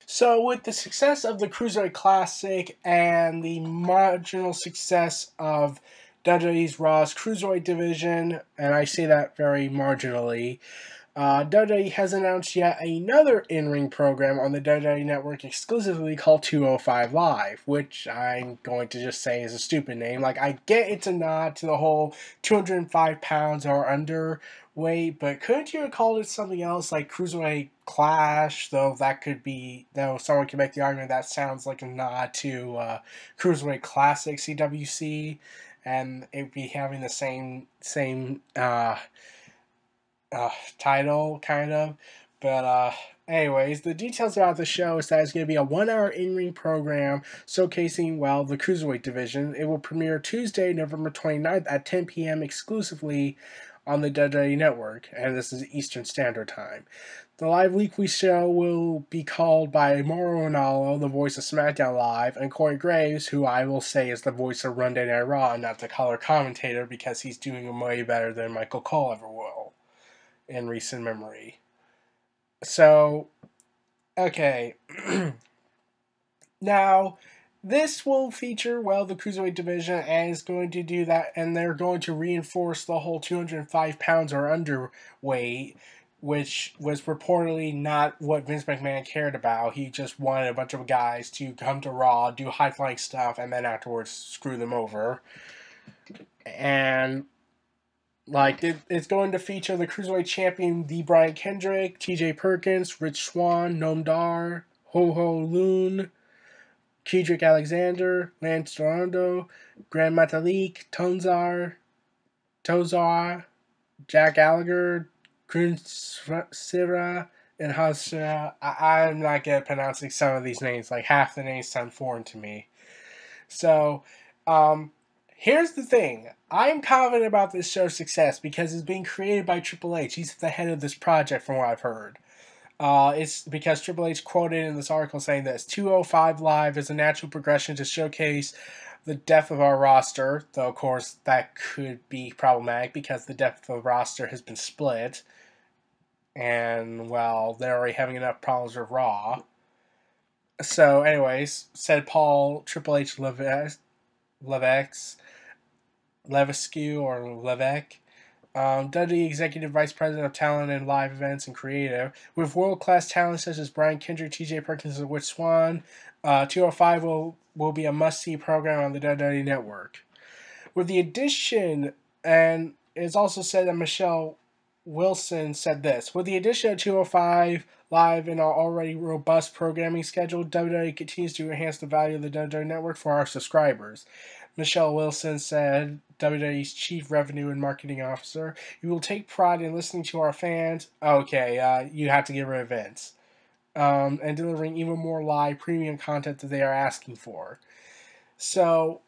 So, with the success of the Cruiserweight Classic and the marginal success of WWE's Raw's Cruiserweight division, and I say that very marginally, WWE has announced yet another in-ring program on the WWE Network exclusively called 205 Live, which I'm going to just say is a stupid name. Like, I get it's a nod to the whole 205 pounds or under weight, but couldn't you have called it something else like Cruiserweight Clash? Though that could be, though someone could make the argument that sounds like a nod to Cruiserweight Classic CWC, and it'd be having the same title, kind of. But anyways, the details about the show is that it's going to be a 1 hour in-ring program showcasing, well, the Cruiserweight division. It will premiere Tuesday, November 29th at 10 p.m. exclusively on the WWE Network, and this is Eastern Standard Time. The live weekly show will be called by Mauro Ranallo, the voice of SmackDown Live, and Corey Graves, who I will say is the voice of Monday Night Raw and not the color commentator because he's doing way better than Michael Cole ever will in recent memory. So, okay. Now, this will feature, well, the Cruiserweight division, and is going to do that, and they're going to reinforce the whole 205 pounds or underweight, which was reportedly not what Vince McMahon cared about. He just wanted a bunch of guys to come to Raw, do high-flying stuff, and then afterwards screw them over. And like, it's going to feature the Cruiserweight Champion, the Brian Kendrick, TJ Perkins, Rich Swann, Noam Dar, Ho Ho Loon, Kedrick Alexander, Lance Dorado, Grand Metalik, Tozar, Jack Gallagher, Grun Sira, and Hasra. I'm not good at pronouncing some of these names. Like, half the names sound foreign to me. So, here's the thing. I'm confident about this show's success because it's being created by Triple H. He's at the head of this project, from what I've heard. It's because Triple H quoted in this article saying this 205 Live is a natural progression to showcase the depth of our roster, though, of course, that could be problematic because the depth of the roster has been split. And, well, they're already having enough problems with Raw. So, anyways, said Paul Triple H Levesque, Levesque or Levesque, WWE Executive Vice President of Talent and Live Events and Creative, with world-class talent such as Brian Kendrick, TJ Perkins, and Rich Swann. 205 will be a must-see program on the WWE Network. With the addition, and it's also said that Michelle Wilson said this, with the addition of 205 Live in our already robust programming schedule, WWE continues to enhance the value of the WWE Network for our subscribers. Michelle Wilson said, WWE's Chief Revenue and Marketing Officer, "We will take pride in listening to our fans." Okay, you have to get rid of Vince. And delivering even more live premium content that they are asking for. So,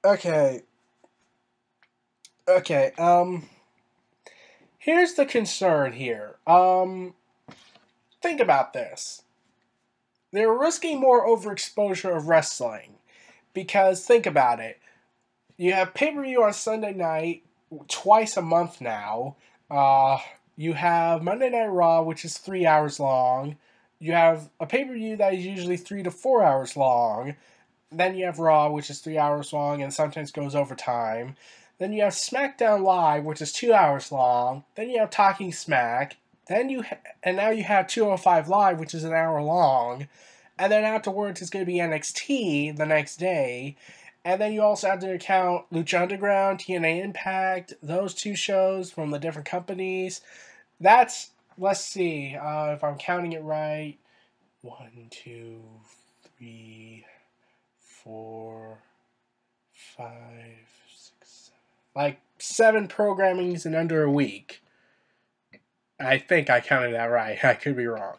okay. Okay, here's the concern here. Think about this. They're risking more overexposure of wrestling. Because, think about it. You have pay-per-view on Sunday night twice a month now. You have Monday Night Raw, which is 3 hours long. You have a pay-per-view that is usually 3 to 4 hours long. Then you have Raw, which is 3 hours long and sometimes goes over time. Then you have SmackDown Live, which is 2 hours long. Then you have Talking Smack. And now you have 205 Live, which is an hour long. And then afterwards, it's going to be NXT the next day. And then you also have to account Lucha Underground, TNA Impact, those two shows from the different companies. That's, let's see, if I'm counting it right. 1, 2, 3, 4, 5, 6, 7. Like 7 programmings in under a week. I think I counted that right. I could be wrong.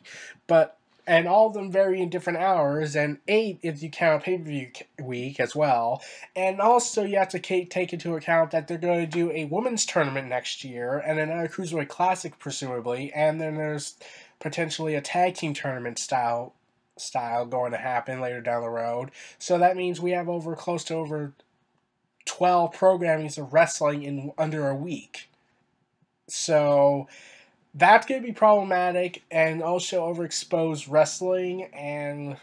And all of them vary in different hours, and 8 if you count pay-per-view week as well. And also you have to take into account that they're going to do a women's tournament next year, and another Cruiserweight Classic, presumably, and then there's potentially a tag team tournament style going to happen later down the road. So that means we have close to over 12 programmings of wrestling in under a week. So That's going to be problematic and also overexpose wrestling, and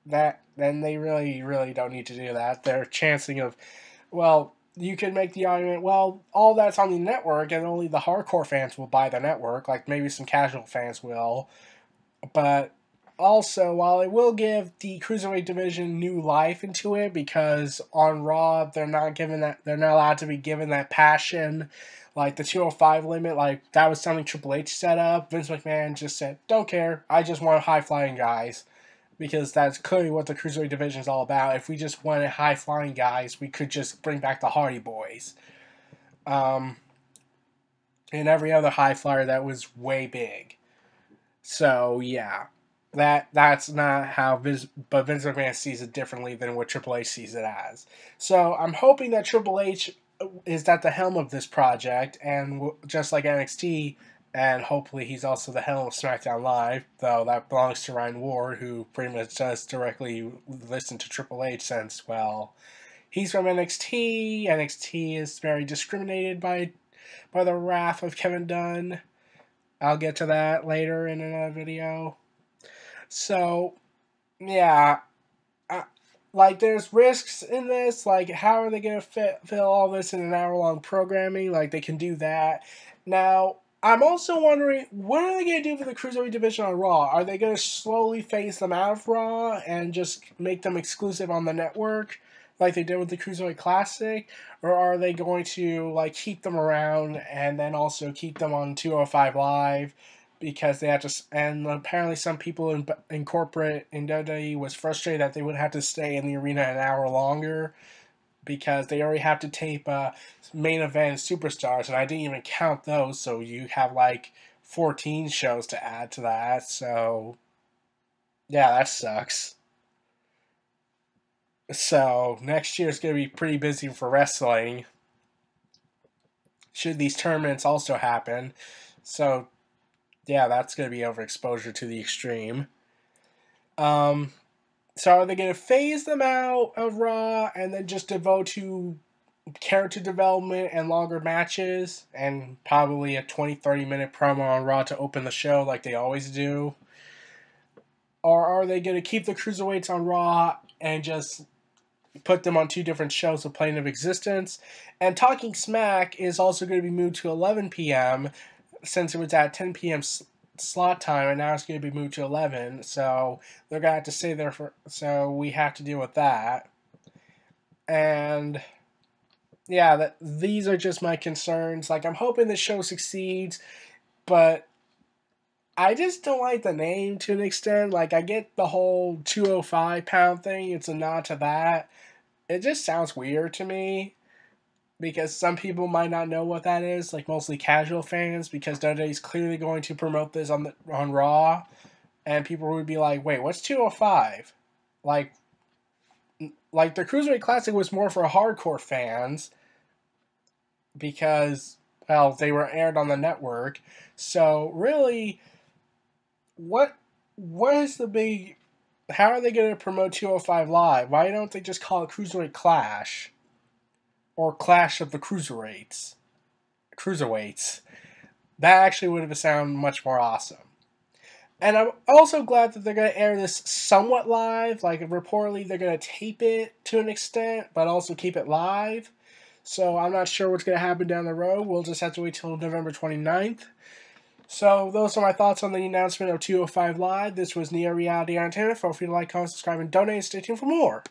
that then they really don't need to do that. They're chancing of, well, you can make the argument, well, all that's on the network and only the hardcore fans will buy the network, like maybe some casual fans will. But also, while it will give the cruiserweight division new life into it, because on Raw they're not allowed to be given that passion, like the 205 limit, like that was something Triple H set up. Vince McMahon just said, "Don't care, I just want high flying guys," because that's clearly what the cruiserweight division is all about. If we just wanted high flying guys, we could just bring back the Hardy Boys. Um, and every other high flyer that was way big. So yeah, that's not how but Vince McMahon sees it differently than what Triple H sees it as. So I'm hoping that Triple H is at the helm of this project, and just like NXT, and hopefully he's also the helm of SmackDown Live, though that belongs to Ryan Ward, who pretty much does directly listen to Triple H since, well, he's from NXT. NXT is very discriminated by the wrath of Kevin Dunn. I'll get to that later in another video. So, yeah, like there's risks in this. Like, how are they going to fill all this in an hour-long programming? Like, they can do that. Now, I'm also wondering, what are they going to do for the Cruiserweight division on Raw? Are they going to slowly phase them out of Raw and just make them exclusive on the network, like they did with the Cruiserweight Classic? Or are they going to, like, keep them around and then also keep them on 205 Live? Because they have to, and apparently some people in corporate in WWE was frustrated that they would have to stay in the arena an hour longer because they already have to tape main event superstars, and I didn't even count those. So you have like 14 shows to add to that. So yeah, that sucks. So next year is going to be pretty busy for wrestling. Should these tournaments also happen? So yeah, that's going to be overexposure to the extreme. Um, so are they going to phase them out of Raw and then just devote to character development and longer matches and probably a 20-30 minute promo on Raw to open the show like they always do? Or are they going to keep the cruiserweights on Raw and just put them on two different shows of Plane of Existence? And Talking Smack is also going to be moved to 11 p.m. since it was at 10 p.m. Slot time, and now it's going to be moved to 11. So they're going to have to stay there for. So we have to deal with that. And yeah, these are just my concerns. Like, I'm hoping the show succeeds, but I just don't like the name to an extent. Like, I get the whole 205-pound thing. It's a nod to that. It just sounds weird to me because some people might not know what that is, like mostly casual fans, because WWE's clearly going to promote this on Raw, and people would be like, wait, what's 205? Like the Cruiserweight Classic was more for hardcore fans because, well, they were aired on the network. So really, what is the big... How are they going to promote 205 Live? Why don't they just call it Cruiserweight Clash? Or Clash of the Cruiserweights. That actually would have sounded much more awesome. And I'm also glad that they're going to air this somewhat live. Like, reportedly, they're going to tape it to an extent, but also keep it live. So I'm not sure what's going to happen down the road. We'll just have to wait till November 29th. So those are my thoughts on the announcement of 205 Live. This was Neo Reality Entertainment. Feel free to like, comment, subscribe, and donate. Stay tuned for more.